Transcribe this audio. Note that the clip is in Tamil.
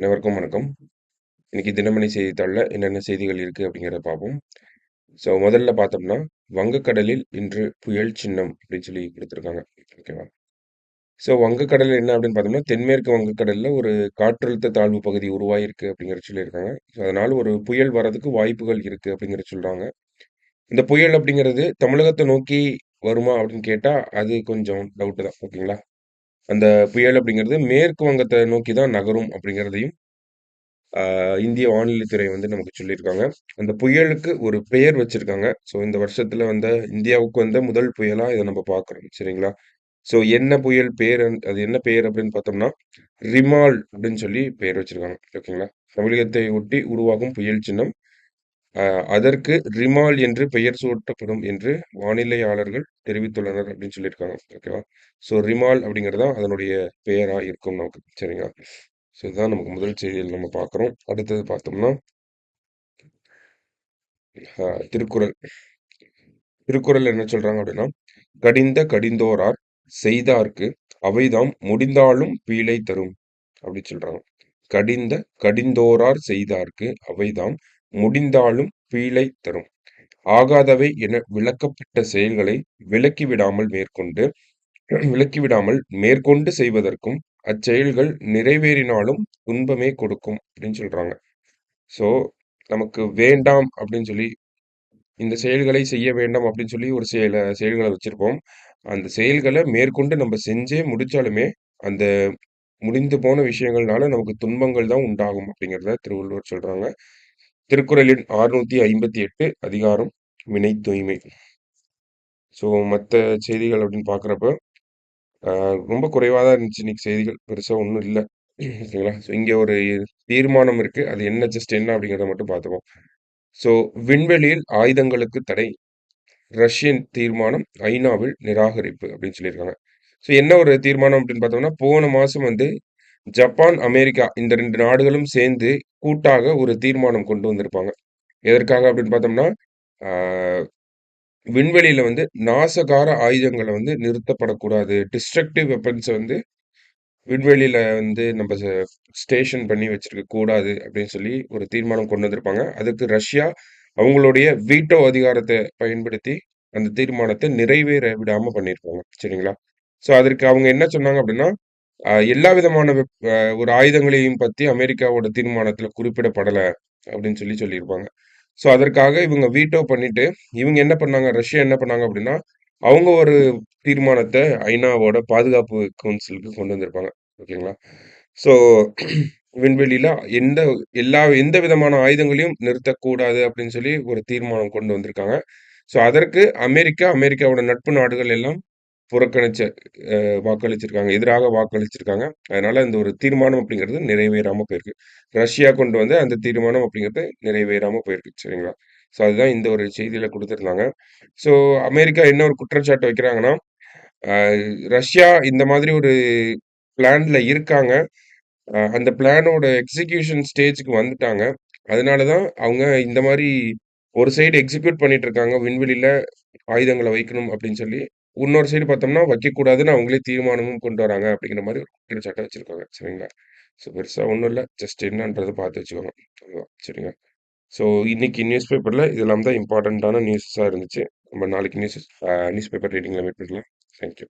அனைவருக்கும் வணக்கம். இன்னைக்கு தினமணி செய்தித்தாள்ல என்னென்ன செய்திகள் இருக்கு அப்படிங்கிறத பார்ப்போம். முதல்ல பார்த்தோம்னா, வங்கக்கடலில் இன்று புயல் சின்னம் அப்படின்னு சொல்லி குடுத்துருக்காங்க. ஓகேவா? வங்கக்கடல் என்ன அப்படின்னு பார்த்தோம்னா, தென்மேற்கு வங்கக்கடல்ல ஒரு காற்றழுத்த தாழ்வு பகுதி உருவாகியிருக்கு அப்படிங்கிறத சொல்லியிருக்காங்க. அதனால ஒரு புயல் வர்றதுக்கு வாய்ப்புகள் இருக்கு அப்படிங்கிறத சொல்றாங்க. இந்த புயல் அப்படிங்கிறது தமிழகத்த நோக்கி வருமா அப்படின்னு கேட்டா, அது கொஞ்சம் டவுட் தான். ஓகேங்களா? அந்த புயல் அப்படிங்கிறது மேற்கு வங்கத்த நோக்கி தான் நகரும் அப்படிங்கிறதையும் இந்திய வானிலைத்துறை வந்து நமக்கு சொல்லியிருக்காங்க. அந்த புயலுக்கு ஒரு பெயர் வச்சிருக்காங்க. இந்த வருஷத்துல வந்த இந்தியாவுக்கு வந்த முதல் புயலா இத நம்ம பார்க்குறோம். சரிங்களா? என்ன புயல் பேர் அது என்ன பெயர் அப்படின்னு பார்த்தோம்னா, ரிமால் அப்படின்னு சொல்லி பெயர் வச்சிருக்காங்க. ஓகேங்களா? தமிழகத்தை ஒட்டி உருவாகும் புயல் சின்னம். அ அதற்கு ரிமால் என்று பெயர் சூட்டப்படும் என்று வானிலையாளர்கள் தெரிவித்துள்ளனர் அப்படின்னு சொல்லியிருக்காங்க. ஓகேவா? ரிமால் அப்படிங்கிறது தான் அதனுடைய பெயரா இருக்கும் நமக்கு. சரிங்களா? இதுதான் நமக்கு முதல் செய்தியில நம்ம பார்க்குறோம். அடுத்தது பார்த்தோம்னா திருக்குறள். திருக்குறள் என்ன சொல்றாங்க அப்படின்னா, "கடிந்த கடிந்தோரார் செய்தார்க்கு அவைதாம் முடிந்தாலும் பீழை தரும்" அப்படி சொல்றாங்க. "கடிந்த கடிந்தோரார் செய்தார்க்கு அவைதாம் முடிந்தாலும் பீழை தரும். ஆகாதவை என விலக்கப்பட்ட செயல்களை விலக்கிவிடாமல் மேற்கொண்டு விலக்கிவிடாமல் மேற்கொண்டு செய்வதற்கும் அச்செயல்கள் நிறைவேறினாலும் துன்பமே கொடுக்கும்" அப்படின்னு சொல்றாங்க. ஸோ நமக்கு வேண்டாம் அப்படின்னு சொல்லி இந்த செயல்களை செய்ய வேண்டாம் அப்படின்னு சொல்லி ஒரு செயல்கள வச்சிருப்போம். அந்த செயல்கள மேற்கொண்டு நம்ம செஞ்சே முடிச்சாலுமே, அந்த முடிந்து போன விஷயங்கள்னால நமக்கு துன்பங்கள் தான் உண்டாகும் அப்படிங்கிறத திருவள்ளுவர் சொல்றாங்க. திருக்குறளின் 658 அதிகாரம் வினை தூய்மை. மத்த செய்திகள் அப்படின்னு பார்க்குறப்ப, அ ரொம்ப குறைவா தான் இருந்துச்சு இன்னைக்கு செய்திகள். பெருசா ஒண்ணும் இல்ல. ஓகேங்களா? இங்க ஒரு தீர்மானம் இருக்கு. அது என்ன ஜஸ்ட் என்ன அப்படிங்கிறத மட்டும் பார்த்துப்போம். ஸோ விண்வெளியில் ஆயுதங்களுக்கு தடை. ரஷ்யன் தீர்மானம் ஐநாவில் நிராகரிப்பு அப்படின்னு சொல்லியிருக்காங்க. என்ன ஒரு தீர்மானம் அப்படின்னு பார்த்தோம்னா, போன மாசம் வந்து ஜப்பான், அமெரிக்கா இந்த 2 நாடுகளும் சேர்ந்து கூட்டாக ஒரு தீர்மானம் கொண்டு வந்திருப்பாங்க. எதற்காக அப்படின்னு பார்த்தோம்னா, ஆ விண்வெளியில வந்து நாசகார ஆயுதங்கள வந்து நிறுத்தப்படக்கூடாது. டிஸ்ட்ரக்டிவ் வெப்பன்ஸ வந்து விண்வெளியில வந்து நம்ம ஸ்டேஷன் பண்ணி வச்சிருக்க கூடாது அப்படின்னு சொல்லி ஒரு தீர்மானம் கொண்டு வந்திருப்பாங்க. அதுக்கு ரஷ்யா அவங்களுடைய வீட்டோ அதிகாரத்த பயன்படுத்தி அந்த தீர்மானத்த நிறைவேற விடாம பண்ணியிருப்பாங்க. சரிங்களா? அதற்கு அவங்க என்ன சொன்னாங்க அப்படின்னா, எல்லா விதமான ஒரு ஆயுதங்களையும் பத்தி அமெரிக்காவோட தீர்மானத்துல குறிப்பிடப்படல அப்படின்னு சொல்லி சொல்லியிருப்பாங்க. அதற்காக இவங்க வீட்டோ பண்ணிட்டு, இவங்க என்ன பண்ணாங்க, ரஷ்யா என்ன பண்ணாங்க அப்படின்னா, அவங்க ஒரு தீர்மானத்த ஐநாவோட பாதுகாப்பு கவுன்சிலுக்கு கொண்டு வந்திருப்பாங்க. ஓகேங்களா? ஸோ விண்வெளியில எந்த எந்த விதமான ஆயுதங்களையும் நிறுத்தக்கூடாது அப்படின்னு சொல்லி ஒரு தீர்மானம் கொண்டு வந்திருக்காங்க. அதற்கு அமெரிக்காவோட நட்பு நாடுகள் எல்லாம் புறக்கணிச்ச வாக்களிச்சிருக்காங்க. எதிராக வாக்களிச்சிருக்காங்க. அதனால இந்த ஒரு தீர்மானம் அப்படிங்கிறது நிறைவேறாம போயிருக்கு. ரஷ்யா கொண்டு வந்த அந்த தீர்மானம் அப்படிங்கிறது நிறைவேறாம போயிருக்கு. சரிங்களா? அதுதான் இந்த ஒரு செய்தியில குடுத்திருந்தாங்க. ஸோ அமெரிக்கா என்ன ஒரு குற்றச்சாட்டு வைக்கிறாங்கன்னா, அ ரஷ்யா இந்த மாதிரி ஒரு பிளான்ல இருக்காங்க. அந்த பிளானோட எக்ஸிகியூஷன் ஸ்டேஜ்க்கு வந்துட்டாங்க. அதனால தான் அவங்க இந்த மாரி ஒரு சைடு எக்ஸிக்யூட் பண்ணிட்டு இருக்காங்க. விண்வெளியில ஆயுதங்கள வைக்கணும் அப்படின்னு சொல்லி. இன்னொரு சைடு பார்த்தோம்னா, வைக்கக்கூடாதுன்னு அவங்களே தீர்மானமும் கொண்டு வராங்க அப்படிங்கிற மாரி ஒரு குற்றச்சாட்ட வச்சிருக்காங்க. சரிங்களா? பெருசா ஒண்ணும் இல்ல. ஜஸ்ட் என்னன்றத பார்த்து வச்சுக்கோங்க. அவ்வளோதான். சரிங்களா? இன்னைக்கு நியூஸ் பேப்பர்ல இதெல்லாம் தான் இம்பார்ட்டன்ட்டான நியூஸா இருந்துச்சு. நம்ம நாளைக்கு நியூஸ் பேப்பர் ரீடிங்ல மீட் பண்ணலாம். Thank you.